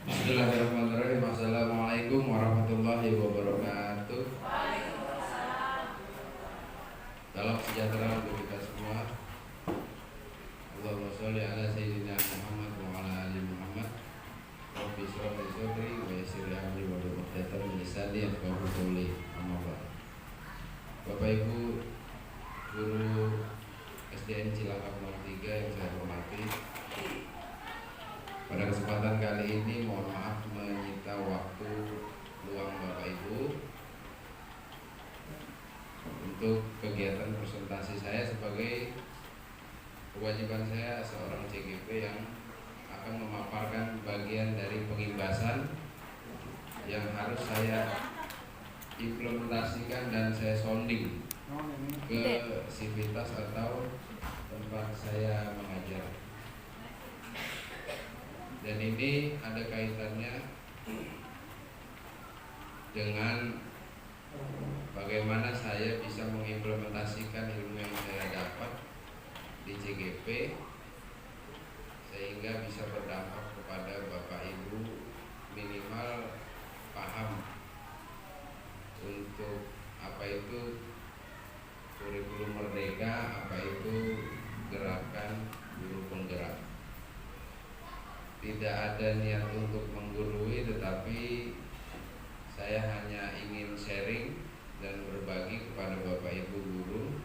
Bismillahirrahmanirrahim. Assalamualaikum warahmatullahi wabarakatuh. Salam sejahtera untuk kita semua. Allahumma sholli ala sayyidina Muhammad wa ala ali Muhammad. Rabbi shrah li sadri wa yassir li amri wahlul 'uqdatam min lisani yafqahu qawli. Amma ba'd. Bapak Ibu guru SDN Cilangkap 03 yang saya hormati, pada kesempatan kali ini mohon maaf menyita waktu luang Bapak Ibu untuk kegiatan presentasi saya sebagai kewajiban saya seorang CGP yang akan memaparkan bagian dari pengimbasan yang harus saya implementasikan dan saya sounding ke sivitas atau tempat saya mengajar. Dan ini ada kaitannya dengan bagaimana saya bisa mengimplementasikan ilmu yang saya dapat di CGP sehingga bisa berdampak kepada Bapak Ibu, minimal paham untuk apa itu kurikulum merdeka, apa itu gerakan guru penggerak. Tidak ada niat untuk menggurui, tetapi saya hanya ingin sharing dan berbagi kepada Bapak Ibu guru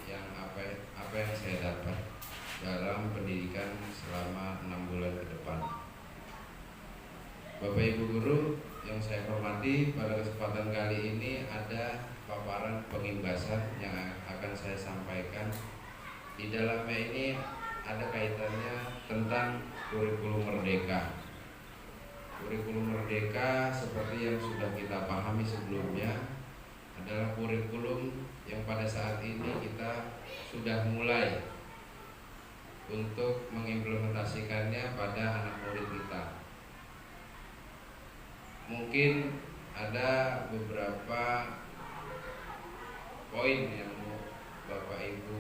yang apa yang saya dapat dalam pendidikan selama 6 bulan ke depan. Bapak Ibu guru yang saya hormati, pada kesempatan kali ini ada paparan pengimbasan yang akan saya sampaikan. Di dalamnya ini ada kaitannya tentang kurikulum merdeka. Kurikulum merdeka seperti yang sudah kita pahami sebelumnya adalah kurikulum yang pada saat ini kita sudah mulai untuk mengimplementasikannya pada anak murid kita. Mungkin ada beberapa poin yang Bapak Ibu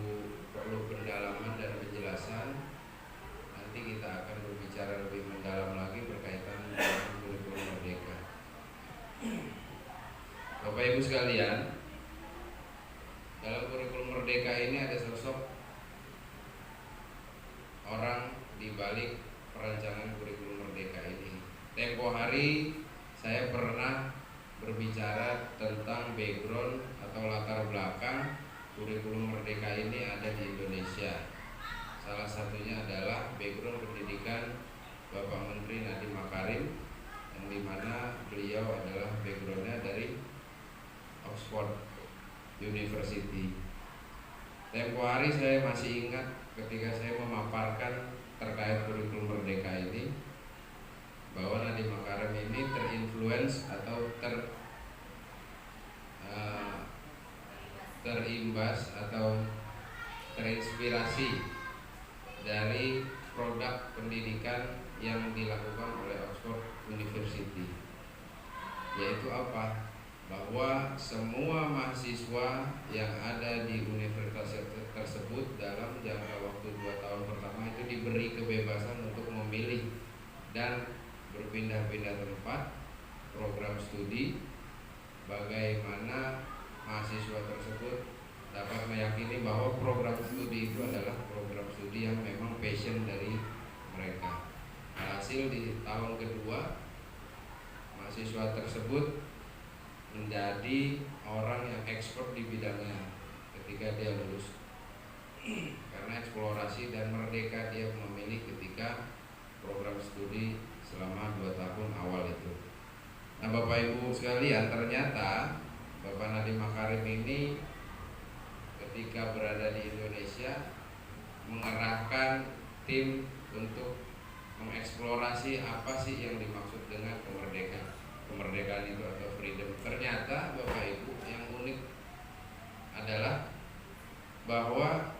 perlu pendalaman dan penjelasan. Nanti kita akan berbicara lebih mendalam lagi berkaitan dengan kurikulum merdeka. Bapak Ibu sekalian, dalam kurikulum merdeka ini ada sosok orang di balik perancangan kurikulum merdeka ini. Tempo hari saya pernah berbicara tentang background atau latar belakang kurikulum merdeka ini ada di Indonesia. Salah satunya adalah background pendidikan Bapak Menteri Nadiem Makarim, yang dimana beliau adalah backgroundnya dari Oxford University. Tempo hari saya masih ingat ketika saya memaparkan terkait kurikulum merdeka ini, bahwa Nadiem Makarim ini terinfluence atau terimbas atau terinspirasi dari produk pendidikan yang dilakukan oleh Oxford University. Yaitu apa? Bahwa semua mahasiswa yang ada di universitas tersebut dalam jangka waktu 2 tahun pertama itu diberi kebebasan untuk memilih dan berpindah-pindah tempat program studi, bagaimana mahasiswa tersebut dapat meyakini bahwa program studi itu adalah program studi yang memang passion dari mereka. Hasil di tahun kedua, mahasiswa tersebut menjadi orang yang expert di bidangnya ketika dia lulus, karena eksplorasi dan merdeka dia memilih ketika program studi selama 2 tahun awal itu. Nah, Bapak Ibu sekalian, ternyata Bapak Nadiem Makarim ini ketika berada di Indonesia mengerahkan tim untuk mengeksplorasi apa sih yang dimaksud dengan kemerdekaan itu atau freedom. Ternyata Bapak Ibu, yang unik adalah bahwa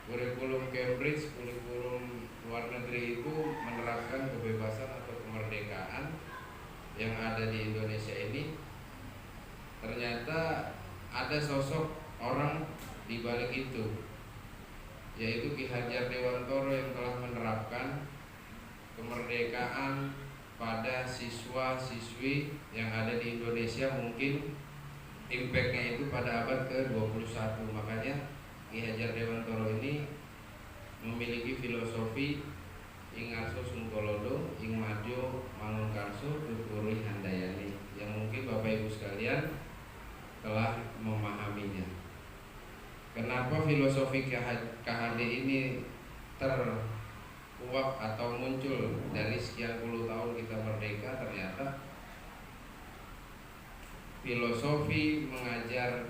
kurikulum Cambridge, kurikulum luar negeri itu menerapkan kebebasan atau kemerdekaan yang ada di Indonesia ini. Ternyata ada sosok orang di balik itu. yaitu Ki Hajar Dewantoro yang telah menerapkan kemerdekaan pada siswa-siswi yang ada di Indonesia. Mungkin impactnya itu pada abad ke-21. Makanya Ki Hajar Dewantoro ini memiliki filosofi ing ngarso sungkolodo, ing madyo mangunkarso, tuturi handayani, yang mungkin Bapak Ibu sekalian telah memahaminya. Kenapa filosofi KHD ini terkuak atau muncul dari sekian puluh tahun kita merdeka? Ternyata filosofi mengajar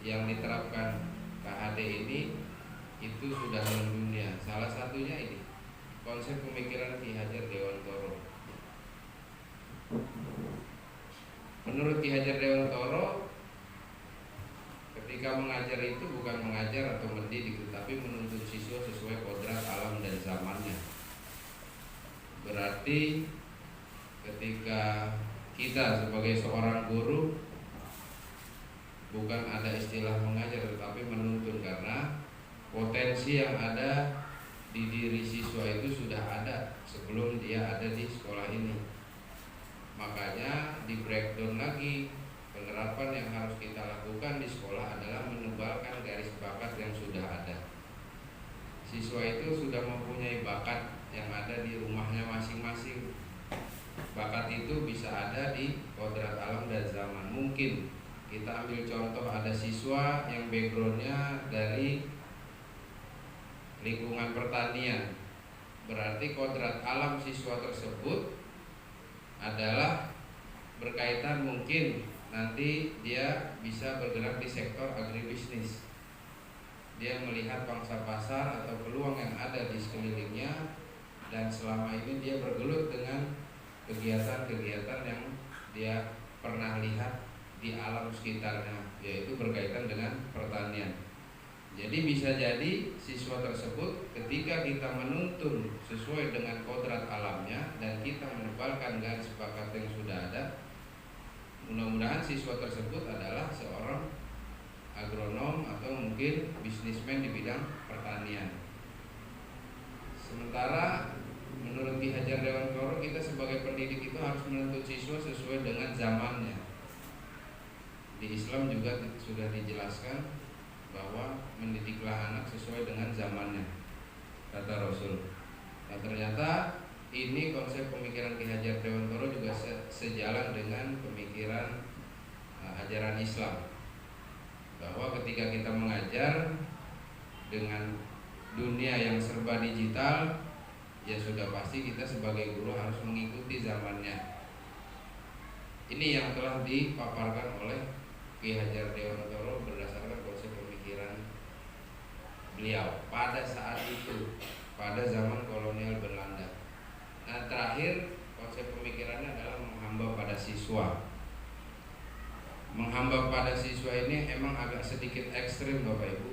yang diterapkan KHD ini itu sudah mendunia. Salah satunya ini konsep pemikiran Ki Hajar Dewantoro. Menurut Ki Hajar Dewantoro, ketika mengajar itu bukan mengajar atau mendidik, tetapi menuntun siswa sesuai kodrat alam dan zamannya. Berarti ketika kita sebagai seorang guru bukan ada istilah mengajar, tetapi menuntun, karena potensi yang ada di diri siswa itu sudah ada sebelum dia ada di sekolah ini. Makanya di breakdown lagi, penerapan yang harus kita lakukan di sekolah adalah menebalkan garis bakat yang sudah ada. Siswa itu sudah mempunyai bakat yang ada di rumahnya masing-masing. Bakat itu bisa ada di kodrat alam dan zaman. Mungkin kita ambil contoh, ada siswa yang backgroundnya dari lingkungan pertanian, berarti kodrat alam siswa tersebut adalah berkaitan, mungkin nanti dia bisa bergerak di sektor agribisnis. Dia melihat pangsa pasar atau peluang yang ada di sekelilingnya, dan selama ini dia bergelut dengan kegiatan-kegiatan yang dia pernah lihat di alam sekitarnya, yaitu berkaitan dengan pertanian. Jadi bisa jadi siswa tersebut ketika kita menuntun sesuai dengan kodrat alamnya dan kita menebalkan garis bakat yang sudah ada, mudah-mudahan siswa tersebut adalah seorang agronom atau mungkin bisnismen di bidang pertanian. Sementara menurut Ki Hajar Dewantoro, kita sebagai pendidik itu harus menuntut siswa sesuai dengan zamannya. Di Islam juga sudah dijelaskan bahwa mendidiklah anak sesuai dengan zamannya, kata Rasul. Nah, ternyata ini konsep pemikiran Ki Hajar Dewantoro juga sejalan dengan pemikiran ajaran Islam, bahwa ketika kita mengajar dengan dunia yang serba digital, ya sudah pasti kita sebagai guru harus mengikuti zamannya. Ini yang telah dipaparkan oleh Ki Hajar Dewantoro berdasarkan konsep pemikiran beliau pada saat itu, pada zaman kolonial Belanda. Nah, terakhir konsep pemikirannya adalah menghamba pada siswa. Menghamba pada siswa ini emang agak sedikit ekstrim Bapak Ibu,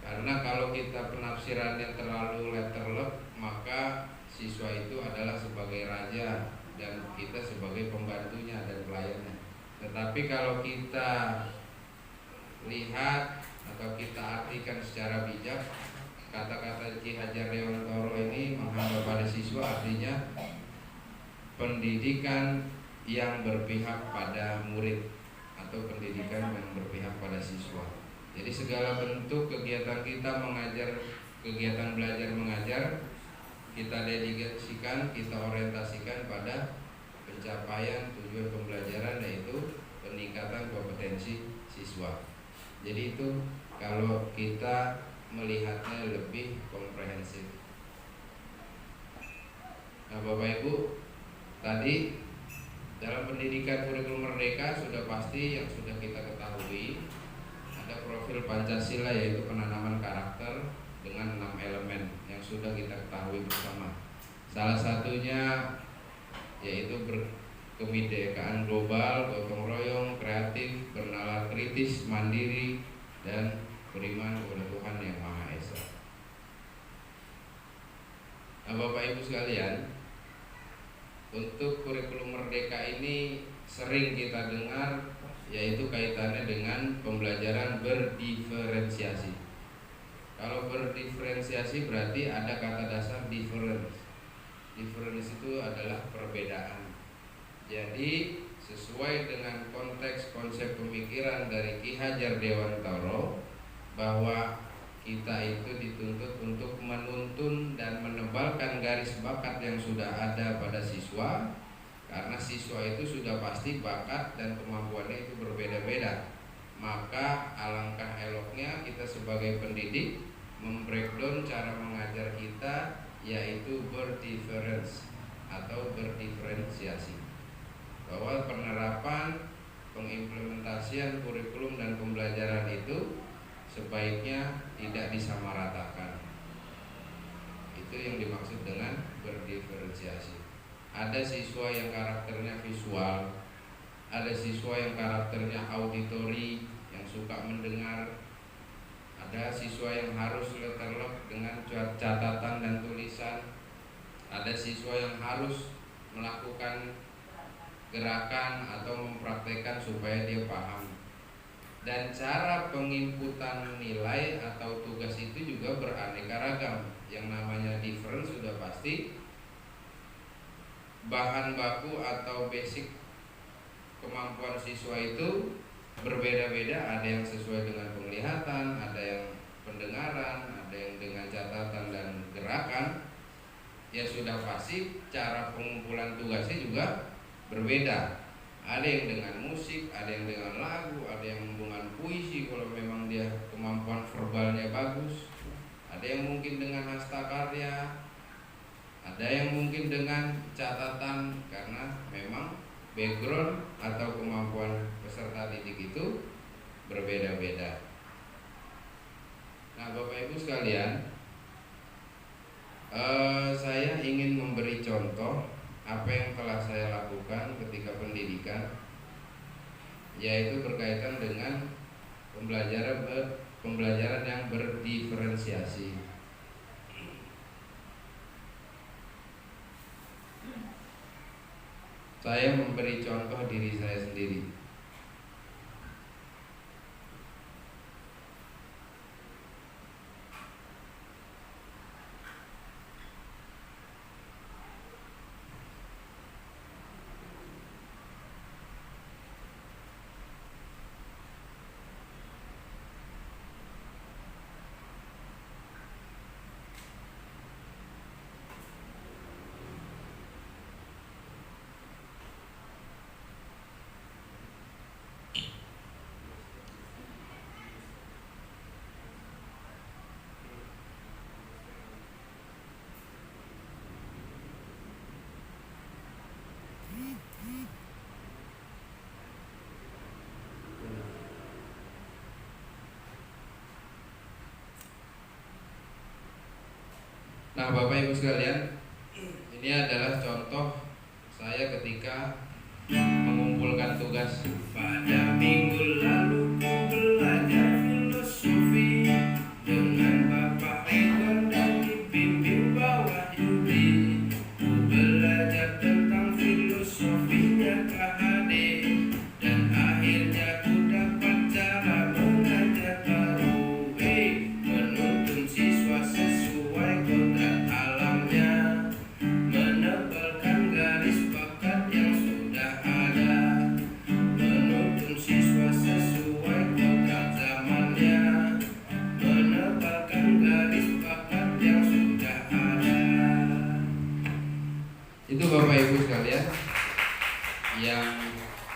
karena kalau kita penafsirannya terlalu letterlek, maka siswa itu adalah sebagai raja dan kita sebagai pembantunya dan pelayannya. Tetapi kalau kita lihat atau kita artikan secara bijak, kata-kata Ki Hajar Dewantoro ini menghamba pada siswa artinya pendidikan yang berpihak pada murid atau pendidikan yang berpihak pada siswa. Jadi segala bentuk kegiatan kita mengajar, kegiatan belajar mengajar, kita dedikasikan, kita orientasikan pada pencapaian tujuan pembelajaran, yaitu peningkatan kompetensi siswa. Jadi itu kalau kita melihatnya lebih komprehensif. Nah Bapak Ibu, tadi dalam pendidikan kurikulum merdeka sudah pasti yang sudah kita ketahui ada profil Pancasila, yaitu penanaman karakter dengan 6 elemen yang sudah kita ketahui bersama. Salah satunya yaitu kebinekaan global, gotong royong, kreatif, bernalar kritis, mandiri, dan beriman kepada Tuhan yang Maha Esa. Nah Bapak Ibu sekalian, untuk kurikulum merdeka ini sering kita dengar, yaitu kaitannya dengan pembelajaran berdiferensiasi. Kalau berdiferensiasi berarti ada kata dasar difference. Difference itu adalah perbedaan. Jadi sesuai dengan konteks konsep pemikiran dari Ki Hajar Dewantara bahwa kita itu dituntut untuk menuntun dan menebalkan garis bakat yang sudah ada pada siswa, karena siswa itu sudah pasti bakat dan kemampuannya itu berbeda-beda. Maka alangkah eloknya kita sebagai pendidik membreakdown cara mengajar kita, yaitu berdifference atau berdiferensiasi, bahwa penerapan pengimplementasian kurikulum dan pembelajaran itu sebaiknya tidak disamaratakan. Itu yang dimaksud dengan berdiferensiasi. Ada siswa yang karakternya visual, ada siswa yang karakternya auditory, yang suka mendengar, ada siswa yang harus letterlock dengan catatan dan tulisan, ada siswa yang harus melakukan gerakan atau mempraktekkan supaya dia paham. Dan cara penginputan nilai atau tugas itu juga beraneka ragam. Yang namanya difference sudah pasti bahan baku atau basic kemampuan siswa itu berbeda-beda. Ada yang sesuai dengan penglihatan, ada yang pendengaran, ada yang dengan catatan dan gerakan. Ya sudah pasti cara pengumpulan tugasnya juga berbeda. Ada yang dengan musik, ada yang dengan lagu, ada yang dengan puisi kalau memang dia kemampuan verbalnya bagus, ada yang mungkin dengan hastakarya, ada yang mungkin dengan catatan, karena memang background atau kemampuan peserta didik itu berbeda-beda. Nah, Bapak Ibu sekalian, saya ingin memberi contoh apa yang telah saya lakukan ketika pendidikan, yaitu berkaitan dengan pembelajaran yang berdiferensiasi. Saya memberi contoh diri saya sendiri. Nah, Bapak Ibu sekalian, ini adalah contoh saya ketika mengumpulkan tugas. Pada minggu lalu ku belajar filosofi dengan Bapak Ridwan dan dibimbing Bawah Yudi. Ku belajar tentang filosofinya KHD, dan akhirnya ku dapat cara mengajar baru. Menuntun siswa sesuai kodrat alamnya, menebalkan garis bakat yang sudah ada, menuntun siswa sesuai kodrat zamannya, menebalkan garis bakat yang sudah ada. Itu Bapak Ibu sekalian yang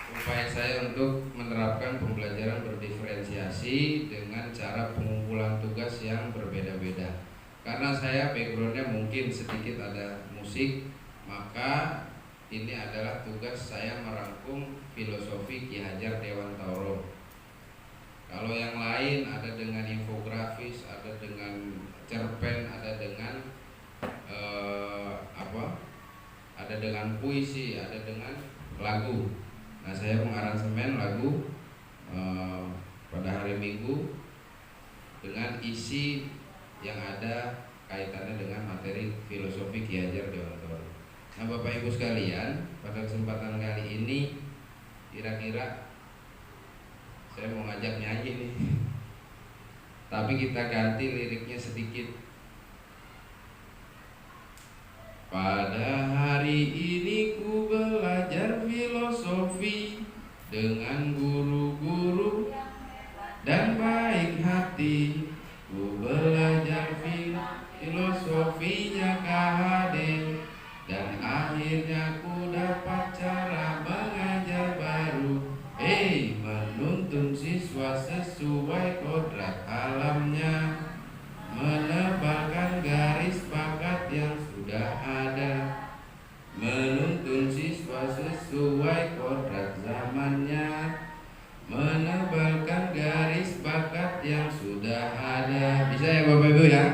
upaya saya untuk menerapkan pembelajaran berdiferensiasi dengan cara pengumpulan tugas yang berbeda-beda. Karena saya backgroundnya mungkin sedikit ada musik, maka ini adalah tugas saya merangkum filosofi Ki Hajar Dewantara. Kalau yang lain ada dengan infografis, ada dengan cerpen, ada dengan ada dengan puisi, ada dengan lagu. Nah, saya mengaransemen lagu pada hari Minggu dengan isi yang ada kaitannya dengan materi filosofi Ki Hajar Dewantara. Nah, Bapak Ibu sekalian, pada kesempatan kali ini kira-kira saya mau ngajak nyanyi nih. tapi kita ganti liriknya sedikit. Pada hari ini ku belajar filosofi dengan guru-guru dan baik hati. Ku belajar filosofinya KHD, dan akhirnya ku dapat cara mengajar baru. Menuntun siswa sesuai kodrat alamnya, menebalkan garis bakat yang sudah ada, menuntun siswa sesuai kodrat zamannya, menebalkan garis bakat yang sudah ada. Bisa ya Bapak Ibu ya?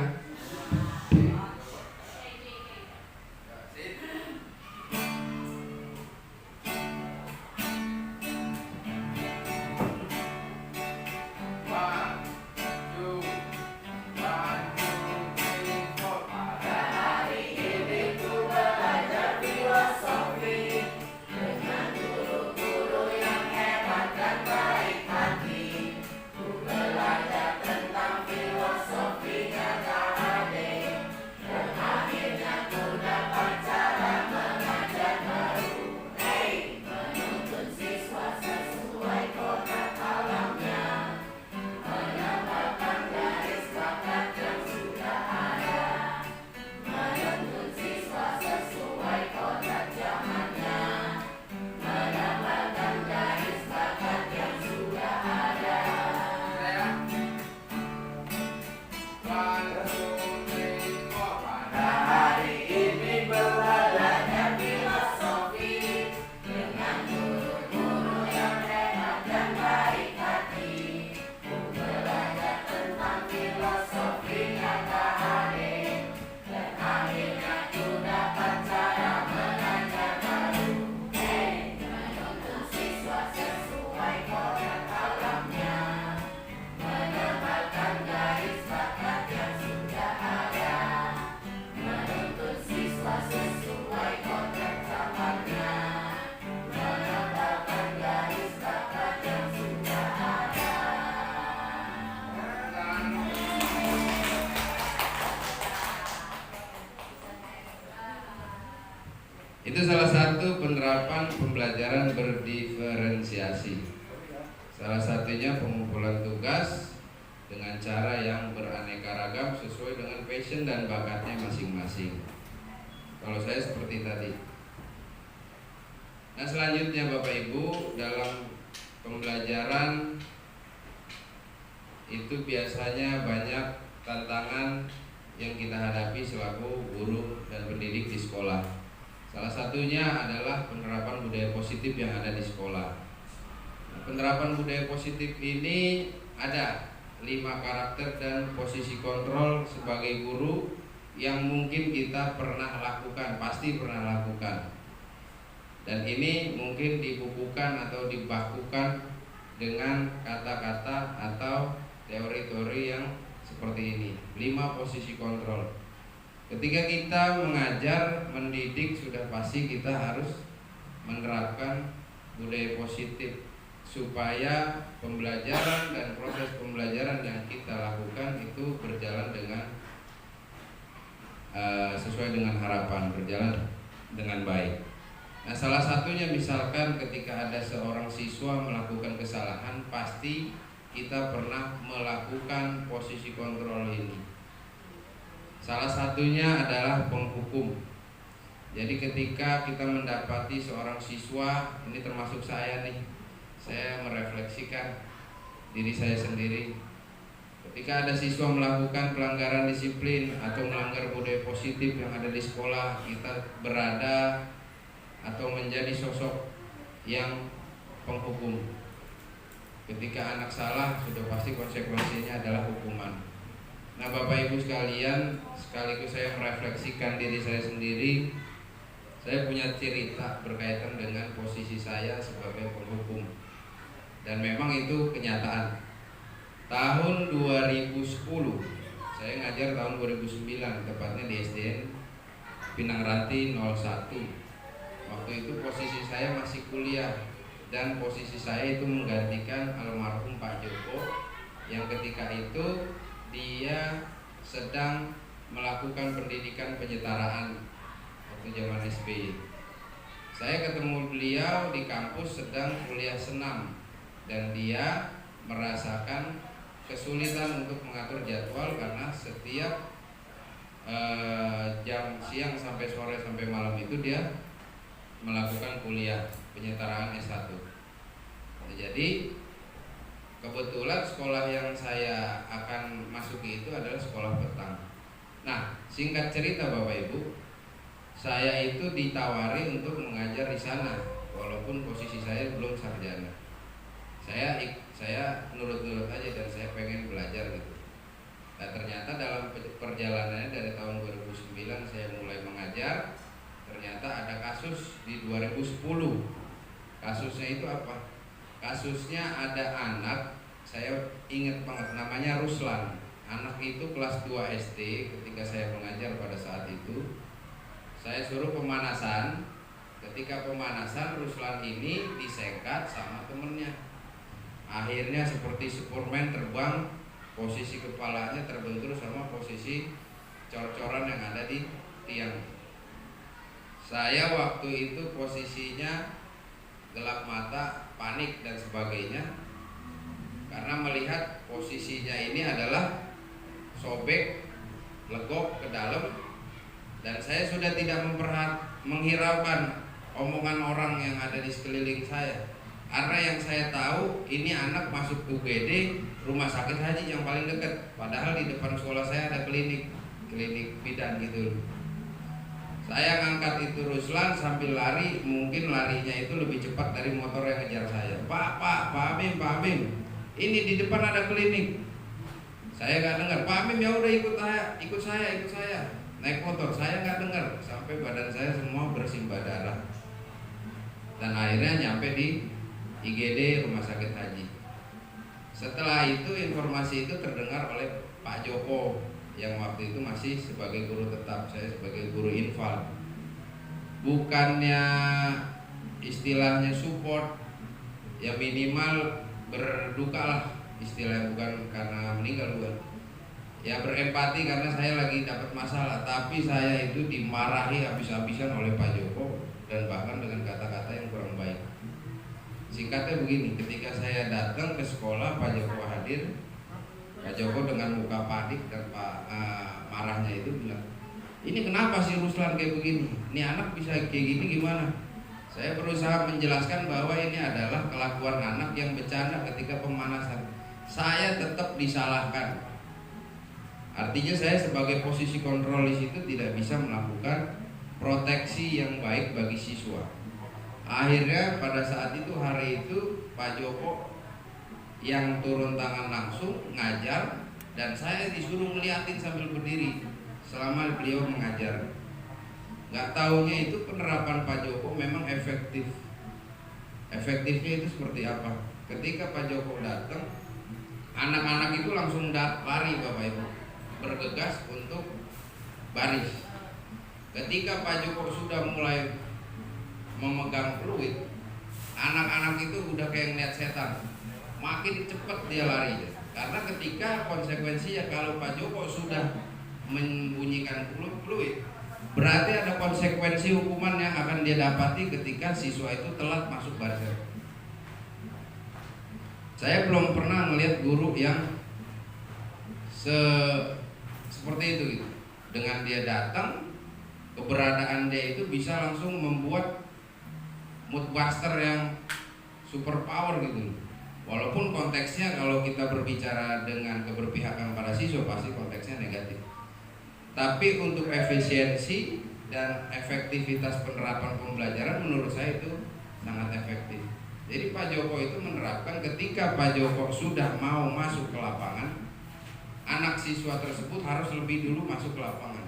Itu salah satu penerapan pembelajaran berdiferensiasi. Salah satunya pengumpulan tugas dengan cara yang beraneka ragam sesuai dengan passion dan bakatnya masing-masing. Kalau saya seperti tadi. Nah, selanjutnya Bapak Ibu, dalam pembelajaran itu biasanya banyak tantangan yang kita hadapi selaku guru dan pendidik di sekolah. Salah satunya adalah penerapan budaya positif yang ada di sekolah. Nah, penerapan budaya positif ini ada 5 karakter dan posisi kontrol sebagai guru yang mungkin kita pernah lakukan, pasti pernah lakukan. Dan ini mungkin dibukukan atau dibakukan dengan kata-kata atau teori-teori yang seperti ini. 5 posisi kontrol. Ketika kita mengajar, mendidik, sudah pasti kita harus menerapkan budaya positif supaya pembelajaran dan proses pembelajaran yang kita lakukan itu berjalan dengan sesuai dengan harapan, berjalan dengan baik. Nah, salah satunya misalkan ketika ada seorang siswa melakukan kesalahan, pasti kita pernah melakukan posisi kontrol ini. Salah satunya adalah penghukum. Jadi ketika kita mendapati seorang siswa, ini termasuk saya nih, saya merefleksikan diri saya sendiri. Ketika ada siswa melakukan pelanggaran disiplin atau melanggar budaya positif yang ada di sekolah, kita berada atau menjadi sosok yang penghukum. Ketika anak salah, sudah pasti konsekuensinya adalah hukuman. Nah, Bapak Ibu sekalian, sekaligus saya merefleksikan diri saya sendiri. Saya punya cerita berkaitan dengan posisi saya sebagai penghukum. Dan memang itu kenyataan. Tahun 2010, saya ngajar tahun 2009, tepatnya di SDN Pinang Ranti 01. Waktu itu posisi saya masih kuliah, dan posisi saya itu menggantikan almarhum Pak Joko yang ketika itu dia sedang melakukan pendidikan penyetaraan waktu zaman SBY. Saya ketemu beliau di kampus sedang kuliah senam dan dia merasakan kesulitan untuk mengatur jadwal karena setiap jam siang sampai sore sampai malam itu dia melakukan kuliah penyetaraan S1. Jadi kebetulan sekolah yang saya akan masuki itu adalah sekolah petang. Nah, singkat cerita Bapak Ibu, saya itu ditawari untuk mengajar di sana walaupun posisi saya belum sarjana. Saya nurut-nurut aja dan saya pengen belajar gitu. Nah, ternyata dalam perjalanannya dari tahun 2009 saya mulai mengajar, ternyata ada kasus di 2010. Kasusnya itu apa? Kasusnya ada anak, saya ingat banget namanya Ruslan. Anak itu kelas 2 SD. Ketika saya mengajar pada saat itu, saya suruh pemanasan. Ketika pemanasan, Ruslan ini disekat sama temennya. Akhirnya seperti Superman terbang, posisi kepalanya terbentur sama posisi cor-coran yang ada di tiang. Saya waktu itu posisinya gelap mata, panik dan sebagainya, karena melihat posisinya ini adalah sobek, legok ke dalam, dan saya sudah tidak menghiraukan omongan orang yang ada di sekeliling saya, karena yang saya tahu ini anak masuk UGD rumah sakit haji yang paling dekat, padahal di depan sekolah saya ada klinik bidan gitu. Saya ngangkat itu Ruslan sambil lari, mungkin larinya itu lebih cepat dari motor yang ngejar saya. Pak Amim, ini di depan ada klinik. Saya nggak dengar. Pak Amim, ya udah ikut saya. Naik motor, saya nggak dengar sampai badan saya semua bersimbah darah. Dan akhirnya nyampe di IGD Rumah Sakit Haji. Setelah itu informasi itu terdengar oleh Pak Joko yang waktu itu masih sebagai guru tetap, saya sebagai guru infal. Bukannya istilahnya support, ya minimal berduka lah istilahnya, bukan karena meninggal bukan. Ya berempati karena saya lagi dapat masalah, tapi saya itu dimarahi habis-habisan oleh Pak Joko dan bahkan dengan kata-kata yang kurang baik. Singkatnya begini, ketika saya datang ke sekolah, Pak Joko hadir. Pak Joko dengan muka panik dan marahnya itu bilang, ini kenapa sih Ruslan kayak begini? Ini anak bisa kayak gini gimana? Saya berusaha menjelaskan bahwa ini adalah kelakuan anak yang bercanda ketika pemanasan. Saya tetap disalahkan. Artinya saya sebagai posisi kontrol di situ tidak bisa melakukan proteksi yang baik bagi siswa. Akhirnya pada saat itu, hari itu Pak Joko yang turun tangan langsung ngajar dan saya disuruh ngeliatin sambil berdiri selama beliau mengajar. Nggak taunya itu penerapan Pak Joko memang efektif. Efektifnya itu seperti apa? Ketika Pak Joko datang, anak-anak itu langsung lari Bapak Ibu, bergegas untuk baris. Ketika Pak Joko sudah mulai memegang fluid, anak-anak itu udah kayak ngeliat setan, makin cepat dia lari. Karena ketika konsekuensinya kalau Pak Joko sudah membunyikan fluid, berarti ada konsekuensi hukuman yang akan dia dapati ketika siswa itu telat masuk barisan. Saya belum pernah melihat guru yang seperti itu gitu. Dengan dia datang, keberadaan dia itu bisa langsung membuat mood buster yang super power gitu. Walaupun konteksnya kalau kita berbicara dengan keberpihakan pada siswa pasti konteksnya negatif. Tapi untuk efisiensi dan efektivitas penerapan pembelajaran menurut saya itu sangat efektif. Jadi Pak Joko itu menerapkan ketika Pak Joko sudah mau masuk ke lapangan, anak siswa tersebut harus lebih dulu masuk ke lapangan.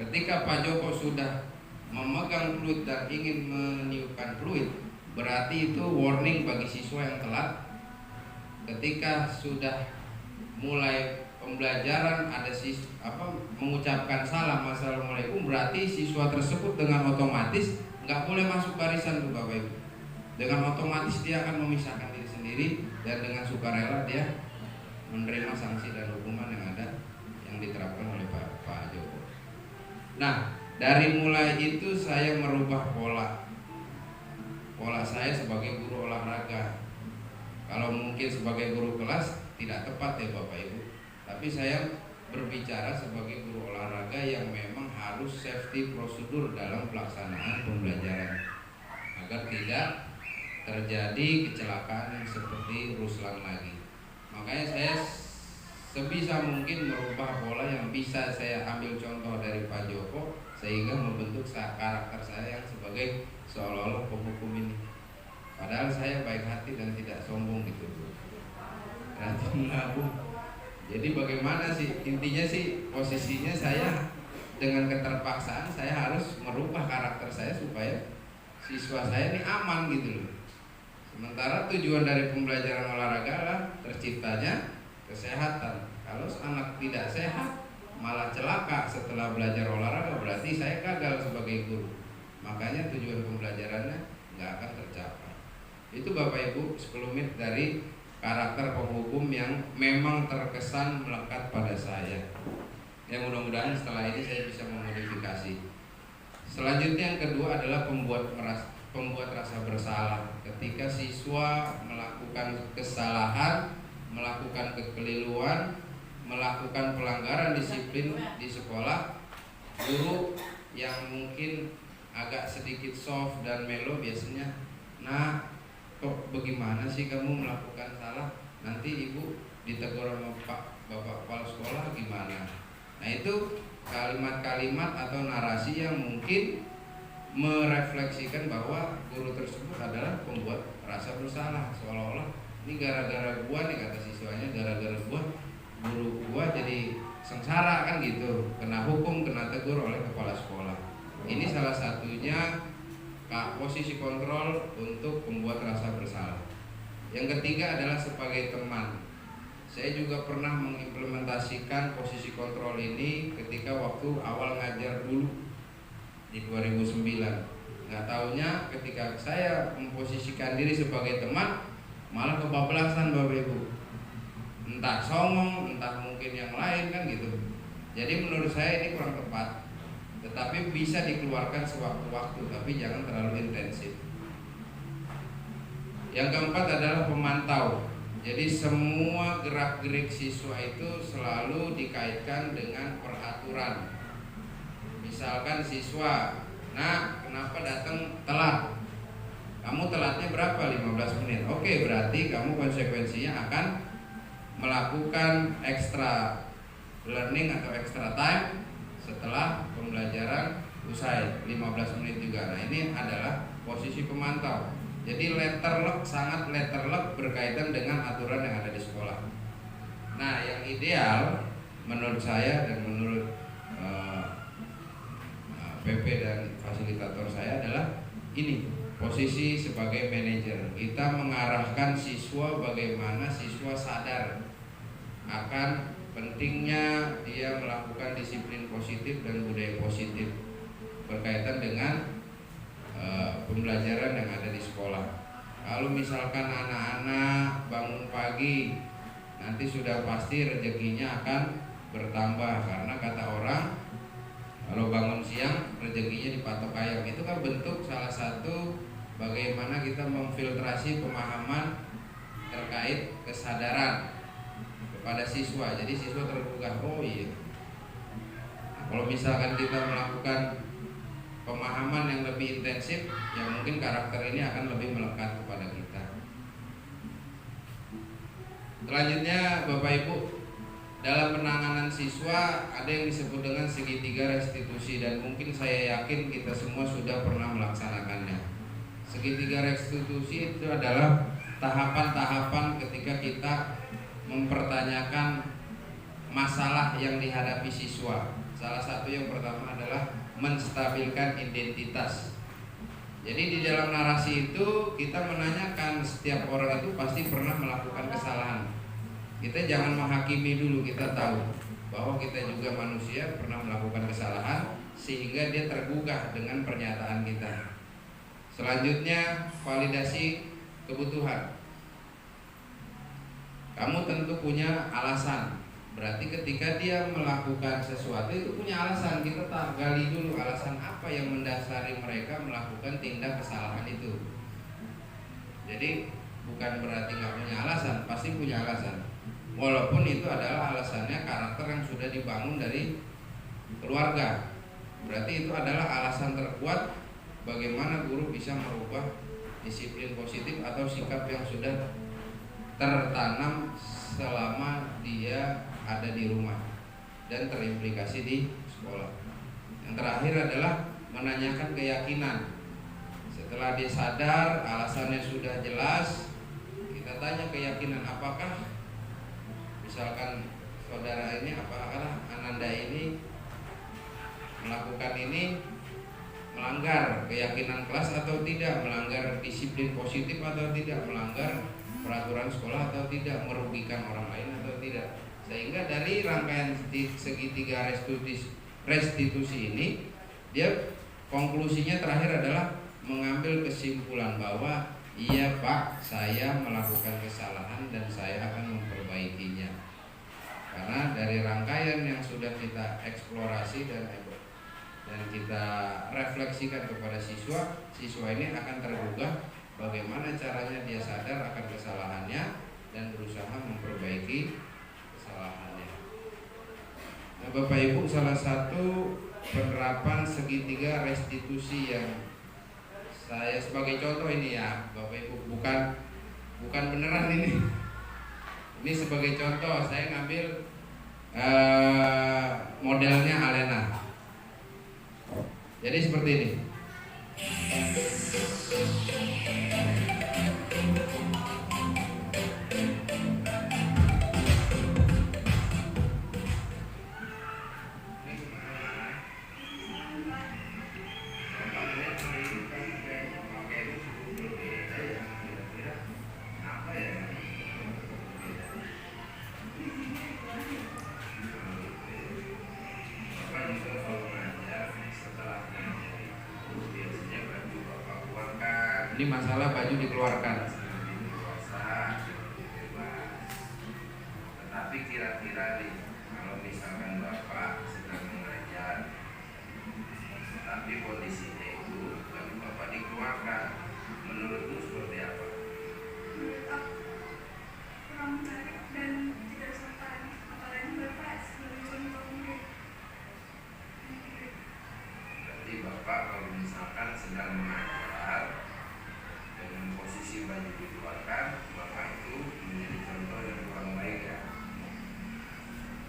Ketika Pak Joko sudah memegang fluid dan ingin meniupkan fluid, berarti itu warning bagi siswa yang telat. Ketika sudah mulai pembelajaran ada mengucapkan salam assalamualaikum, berarti siswa tersebut dengan otomatis nggak boleh masuk barisan tuh Bapak Ibu. Dengan otomatis dia akan memisahkan diri sendiri dan dengan sukarela dia menerima sanksi dan hukuman yang ada yang diterapkan oleh Pak Joko. Nah, dari mulai itu saya merubah pola saya sebagai guru olahraga. Kalau mungkin sebagai guru kelas tidak tepat ya Bapak Ibu, tapi saya berbicara sebagai guru olahraga yang memang harus safety prosedur dalam pelaksanaan pembelajaran agar tidak terjadi kecelakaan yang seperti Ruslan lagi. Makanya saya sebisa mungkin merubah pola yang bisa saya ambil contoh dari Pak Joko sehingga membentuk karakter saya yang sebagai seolah-olah penghukum ini. Padahal saya baik hati dan tidak sombong gitu. Jadi bagaimana sih intinya sih, posisinya saya dengan keterpaksaan saya harus merubah karakter saya supaya siswa saya ini aman gitu loh. Sementara tujuan dari pembelajaran olahraga adalah terciptanya kesehatan. Kalau anak tidak sehat malah celaka setelah belajar olahraga, berarti saya gagal sebagai guru. Makanya tujuan pembelajarannya nggak akan tercapai. Itu Bapak Ibu sekelumit dari karakter penghukum yang memang terkesan melekat pada saya. Ya mudah-mudahan setelah ini saya bisa memodifikasi. Selanjutnya yang kedua adalah pembuat rasa bersalah. Ketika siswa melakukan kesalahan, melakukan kekeliruan, melakukan pelanggaran disiplin di sekolah, guru yang mungkin agak sedikit soft dan melo biasanya, nah kok bagaimana sih kamu melakukan salah, nanti ibu ditegur sama bapak kepala sekolah gimana. Nah itu kalimat-kalimat atau narasi yang mungkin merefleksikan bahwa guru tersebut adalah pembuat rasa bersalah, seolah-olah ini gara-gara gua nih, kata siswanya, gara-gara gua guru gua jadi sengsara kan gitu, kena hukum, kena tegur oleh kepala sekolah. Ini salah satunya posisi kontrol untuk membuat rasa bersalah. Yang ketiga adalah sebagai teman. Saya juga pernah mengimplementasikan posisi kontrol ini ketika waktu awal ngajar dulu di 2009. Nggak taunya ketika saya memposisikan diri sebagai teman malah kebablasan Bapak Ibu. Entah songong, entah mungkin yang lain kan gitu. Jadi menurut saya ini kurang tepat. Tetapi bisa dikeluarkan sewaktu-waktu, tapi jangan terlalu intensif. Yang keempat adalah pemantau. Jadi semua gerak-gerik siswa itu selalu dikaitkan dengan peraturan. Misalkan siswa, nah kenapa datang telat? Kamu telatnya berapa? 15 menit. Oke, berarti kamu konsekuensinya akan melakukan extra learning atau extra time setelah pembelajaran usai 15 menit juga. Nah ini adalah posisi pemantau. Jadi sangat letterlock berkaitan dengan aturan yang ada di sekolah. Nah yang ideal menurut saya dan menurut PP dan fasilitator saya adalah ini, posisi sebagai manajer. Kita mengarahkan siswa bagaimana siswa sadar akan pentingnya dia melakukan disiplin positif dan budaya positif berkaitan dengan pembelajaran yang ada di sekolah. Kalau misalkan anak-anak bangun pagi, nanti sudah pasti rezekinya akan bertambah, karena kata orang kalau bangun siang rezekinya dipatok ayam. Itu kan bentuk salah satu bagaimana kita memfiltrasi pemahaman terkait kesadaran kepada siswa. Jadi siswa tergugah, oh iya. Nah, kalau misalkan kita melakukan pemahaman yang lebih intensif, ya mungkin karakter ini akan lebih melekat kepada kita. Selanjutnya Bapak Ibu, dalam penanganan siswa ada yang disebut dengan segitiga restitusi, dan mungkin saya yakin kita semua sudah pernah melaksanakannya. Segitiga restitusi itu adalah tahapan-tahapan ketika kita mempertanyakan masalah yang dihadapi siswa. Salah satu yang pertama adalah menstabilkan identitas. Jadi di dalam narasi itu kita menanyakan, setiap orang itu pasti pernah melakukan kesalahan. Kita jangan menghakimi dulu, kita tahu bahwa kita juga manusia pernah melakukan kesalahan, sehingga dia tergugah dengan pernyataan kita. Selanjutnya validasi kebutuhan. kamu tentu punya alasan. Berarti ketika dia melakukan sesuatu itu punya alasan. Kita tak gali dulu alasan apa yang mendasari mereka melakukan tindak kesalahan itu. Jadi bukan berarti nggak punya alasan, pasti punya alasan. Walaupun itu adalah alasannya karakter yang sudah dibangun dari keluarga. Berarti itu adalah alasan terkuat bagaimana guru bisa merubah disiplin positif atau sikap yang sudah tertanam selama dia ada di rumah dan terimplikasi di sekolah. Yang terakhir adalah menanyakan keyakinan. Setelah dia sadar, alasannya sudah jelas, kita tanya keyakinan, apakah misalkan saudara ini, apakah Ananda ini melakukan ini melanggar keyakinan kelas atau tidak, melanggar disiplin positif atau tidak, melanggar peraturan sekolah atau tidak, merugikan orang lain atau tidak. Sehingga dari rangkaian segitiga restitusi ini, dia konklusinya terakhir adalah mengambil kesimpulan bahwa iya Pak, saya melakukan kesalahan dan saya akan memperbaikinya. Karena dari rangkaian yang sudah kita eksplorasi dan kita refleksikan kepada siswa ini akan tergugah bagaimana caranya dia sadar akan kesalahannya dan berusaha memperbaiki kesalahannya. Nah, Bapak Ibu, salah satu penerapan segitiga restitusi yang saya sebagai contoh ini ya, Bapak Ibu, bukan beneran ini. Ini sebagai contoh, saya ngambil modelnya Alena. Jadi seperti ini. Ini masalah baju dikeluarkan. Tetapi kira-kira nih, kalau misalkan Bapak sedang mengajar, tapi kondisinya itu baju Bapak dikeluarkan, menurutmu seperti apa? Kurang menarik dan tidak sopan, apalagi Bapak sebagai contoh murid. Berarti Bapak kalau misalkan sedang mengajar dengan posisi baju dikeluarkan, Bapak itu menjadi contoh yang kurang baik ya.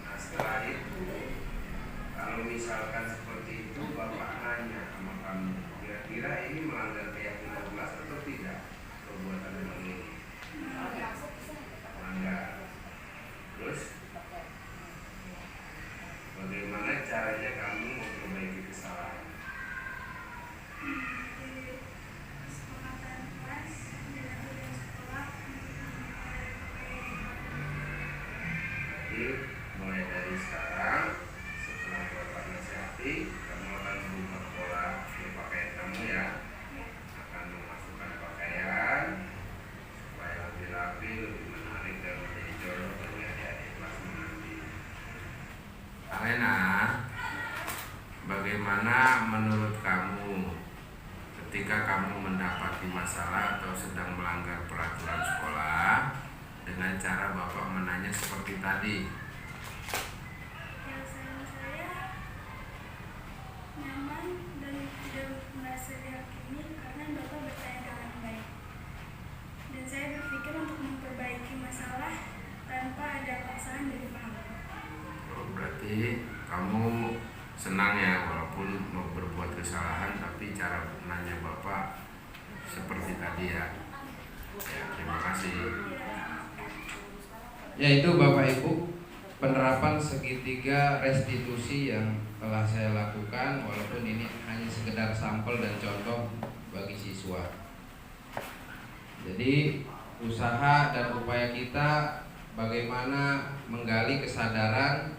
Nah setelah itu, kalau misalkan seperti itu, Bapak nanya sama kamu, kira-kira ini melanggar keyakinan kelas atau tidak perbuatan yang ini? Melanggar. Terus bagaimana caranya kamu memperbaiki kesalahan? Mulai dari sekarang, setelah Bapak nasihati, kamu akan berubah pola berpakaian kamu ya. Akan memasukkan pakaian supaya lebih rapi, lebih menarik dan menjadi jodoh bagi adik-adik kelasmu nanti. Alena, bagaimana menurut kamu ketika kamu mendapati masalah atau sedang melanggar peraturan sekolah dengan cara Bapak menanya seperti tadi? Saya nyaman dan tidak merasa dihakimi karena Bapak bertanya dengan baik. Dan saya berpikir untuk memperbaiki masalah tanpa ada paksaan dari Pak. Oh, berarti kamu senang ya walaupun mau berbuat kesalahan, tapi cara nanya Bapak seperti tadi ya. Ya, terima kasih. Yaitu Bapak Ibu, penerapan segitiga restitusi yang telah saya lakukan, walaupun ini hanya sekedar sampel dan contoh bagi siswa. Jadi usaha dan upaya kita bagaimana menggali kesadaran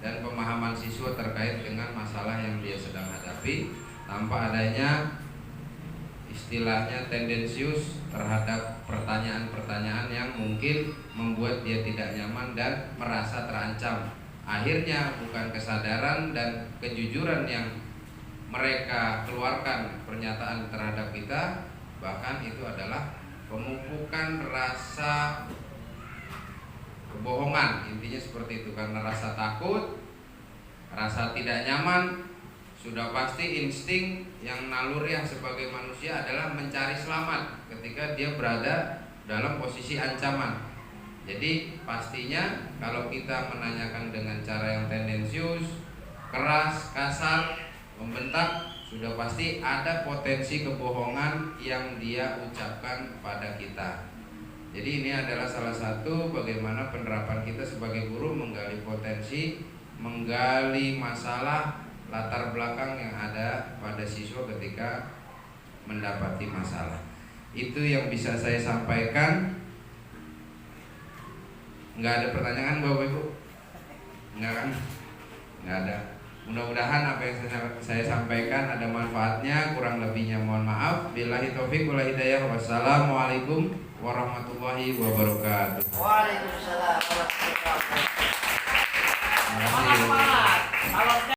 dan pemahaman siswa terkait dengan masalah yang dia sedang hadapi tanpa adanya istilahnya tendensius terhadap pertanyaan-pertanyaan yang mungkin membuat dia tidak nyaman dan merasa terancam. Akhirnya bukan kesadaran dan kejujuran yang mereka keluarkan pernyataan terhadap kita, bahkan itu adalah pemupukan rasa kebohongan. Intinya seperti itu, karena rasa takut, rasa tidak nyaman, sudah pasti insting yang naluriah sebagai manusia adalah mencari selamat ketika dia berada dalam posisi ancaman. Jadi pastinya kalau kita menanyakan dengan cara yang tendensius, keras, kasar, membentak, sudah pasti ada potensi kebohongan yang dia ucapkan pada kita. Jadi ini adalah salah satu bagaimana penerapan kita sebagai guru menggali potensi, menggali masalah, latar belakang yang ada pada siswa ketika mendapati masalah. Itu yang bisa saya sampaikan. Nggak ada pertanyaan Bapak Ibu? Nggak kan? Nggak ada. Mudah-mudahan apa yang saya sampaikan ada manfaatnya. Kurang lebihnya mohon maaf. Billahi taufiq wal hidayah. Wassalamualaikum warahmatullahi wabarakatuh. Waalaikumsalam warahmatullahi wabarakatuh. Terima kasih.